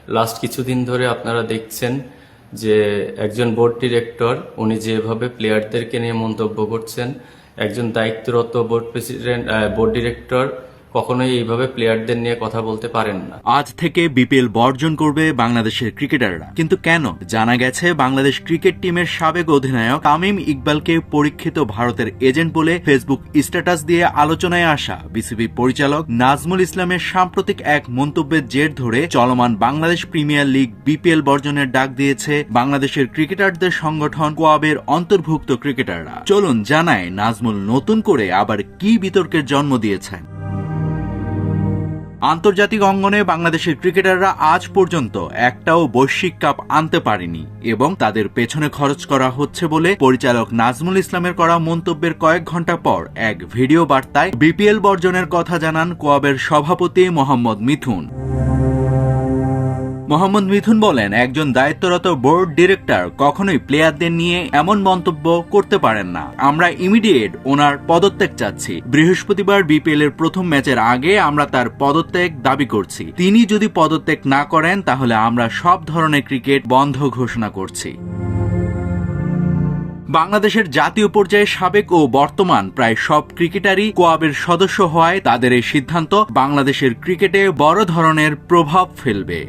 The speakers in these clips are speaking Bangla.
লাস্ট কিছুদিন ধরে আপনারা দেখছেন যে একজন বোর্ড ডিরেক্টর উনি যেভাবে প্লেয়ারদেরকে নিয়ে মন্তব্য করছেন, একজন দায়িত্বরত বোর্ড ডিরেক্টর কখনোই এইভাবে প্লেয়ারদের নিয়ে কথা বলতে পারেন না। আজ থেকে বিপিএল বর্জন করবে বাংলাদেশের ক্রিকেটাররা, কিন্তু কেন? জানা গেছে বাংলাদেশ ক্রিকেট টিমের সাবেক অধিনায়ক তামিম ইকবালকে পরীক্ষিত ভারতের এজেন্ট বলে ফেসবুক স্ট্যাটাস দিয়ে আলোচনায় আসা বিসিবি পরিচালক নাজমুল ইসলামের সাম্প্রতিক এক মন্তব্যের জের ধরে চলমান বাংলাদেশ প্রিমিয়ার লিগ বিপিএল বর্জনের ডাক দিয়েছে বাংলাদেশের ক্রিকেটারদের সংগঠন কোয়াবের অন্তর্ভুক্ত ক্রিকেটাররা। চলুন জানায় নাজমুল নতুন করে আবার কি বিতর্কের জন্ম দিয়েছেন। আন্তর্জাতিক অঙ্গনে বাংলাদেশের ক্রিকেটাররা আজ পর্যন্ত একটাও বৈশ্বিক কাপ আনতে পারেনি এবং তাদের পেছনে খরচ করা হচ্ছে বলে পরিচালক নাজমুল ইসলামের করা মন্তব্যের কয়েক ঘন্টা পর এক ভিডিও বার্তায় বিপিএল বর্জনের কথা জানান কোয়াবের সভাপতি মোহাম্মদ মিথুন। মোহাম্মদ মিথুন বলেন, একজন দায়িত্বরত বোর্ড ডিরেক্টর কখনোই প্লেয়ারদের নিয়ে এমন মন্তব্য করতে পারেন না। আমরা ইমিডিয়েট ওনার পদত্যাগ চাচ্ছি। বৃহস্পতিবার বিপিএল এর প্রথম ম্যাচের আগে আমরা তার পদত্যাগ দাবি করছি। তিনি যদি পদত্যাগ না করেন তাহলে আমরা সব ধরনের ক্রিকেট বন্ধ ঘোষণা করছি। বাংলাদেশের জাতীয় পর্যায়ে সাবেক ও বর্তমান প্রায় সব ক্রিকেটারই কোয়াবের সদস্য হওয়ায় তাদের এই সিদ্ধান্ত বাংলাদেশের ক্রিকেটে বড় ধরনের প্রভাব ফেলবে।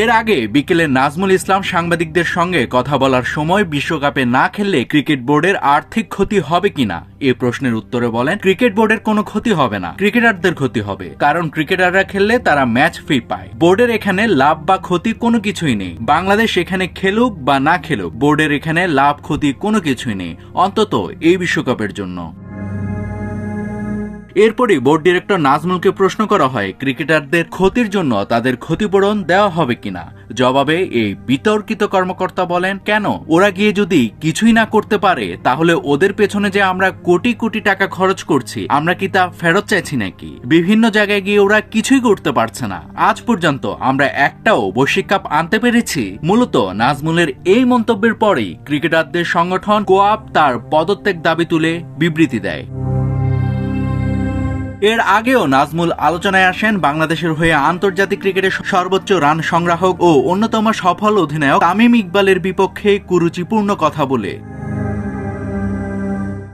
এর আগে বিকেলে নাজমুল ইসলাম সাংবাদিকদের সঙ্গে কথা বলার সময় বিশ্বকাপে না খেললে ক্রিকেট বোর্ডের আর্থিক ক্ষতি হবে কিনা এ প্রশ্নের উত্তরে বলেন, ক্রিকেট বোর্ডের কোনো ক্ষতি হবে না, ক্রিকেটারদের ক্ষতি হবে, কারণ ক্রিকেটাররা খেললে তারা ম্যাচ ফি পায়। বোর্ডের এখানে লাভ বা ক্ষতি কোনো কিছুই নেই। বাংলাদেশ এখানে খেলুক বা না খেলুক, বোর্ডের এখানে লাভ ক্ষতি কোনো কিছুই নেই, অন্তত এই বিশ্বকাপের জন্য। এরপরই বোর্ড ডিরেক্টর নাজমুলকে প্রশ্ন করা হয় ক্রিকেটারদের ক্ষতির জন্য তাদের ক্ষতিপূরণ দেওয়া হবে কিনা। জবাবে এই বিতর্কিত কর্মকর্তা বলেন, কেন? ওরা গিয়ে যদি কিছুই না করতে পারে তাহলে ওদের পেছনে যে আমরা কোটি কোটি টাকা খরচ করছি আমরা কি তা ফেরত চাইছি নাকি? বিভিন্ন জায়গায় গিয়ে ওরা কিছুই করতে পারছে না। আজ পর্যন্ত আমরা একটাও বৈশ্বিক কাপ আনতে পেরেছি। মূলত নাজমুলের এই মন্তব্যের পরেই ক্রিকেটারদের সংগঠন কোয়াব তার পদত্যাগ দাবি তুলে বিবৃতি দেয়। এর আগেও নাজমুল আলোচনায় আসেন বাংলাদেশের হয়ে আন্তর্জাতিক ক্রিকেটে সর্বোচ্চ রান সংগ্রাহক ও অন্যতম সফল অধিনায়ক তামিম ইকবালের বিপক্ষে কুরুচিপূর্ণ কথা বলে।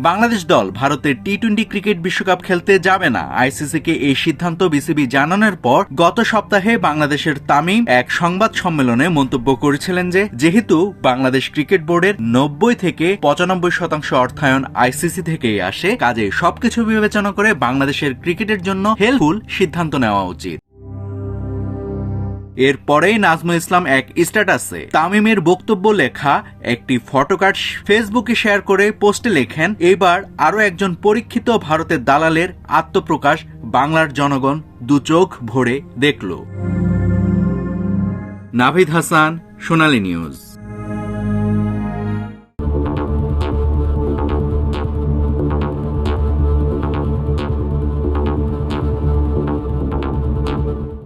বাংলাদেশ দল ভারতের টি-20 ক্রিকেট বিশ্বকাপ খেলতে যাবে না। আইসিসিকে এই সিদ্ধান্ত বিসিবি জানানোর পর গত সপ্তাহে বাংলাদেশের তামিম এক সংবাদ সম্মেলনে মন্তব্য করেছিলেন যে যেহেতু বাংলাদেশ ক্রিকেট বোর্ডের 90 থেকে 95% অর্থায়ন আইসিসি থেকেই আসে, কাজে সবকিছু বিবেচনা করে বাংলাদেশের ক্রিকেটের জন্য হেল্পফুল সিদ্ধান্ত নেওয়া উচিত। এরপরেই নাজমুল ইসলাম এক স্ট্যাটাসে তামিমের বক্তব্য লেখা একটি ফটোকার্ড ফেসবুকে শেয়ার করে পোস্টে লেখেন, এবার আরো একজন পরীক্ষিত ভারতের দালালের আত্মপ্রকাশ বাংলার জনগণ দু চোখ ভরে দেখল। নাভিদ হাসান, সোনালী নিউজ।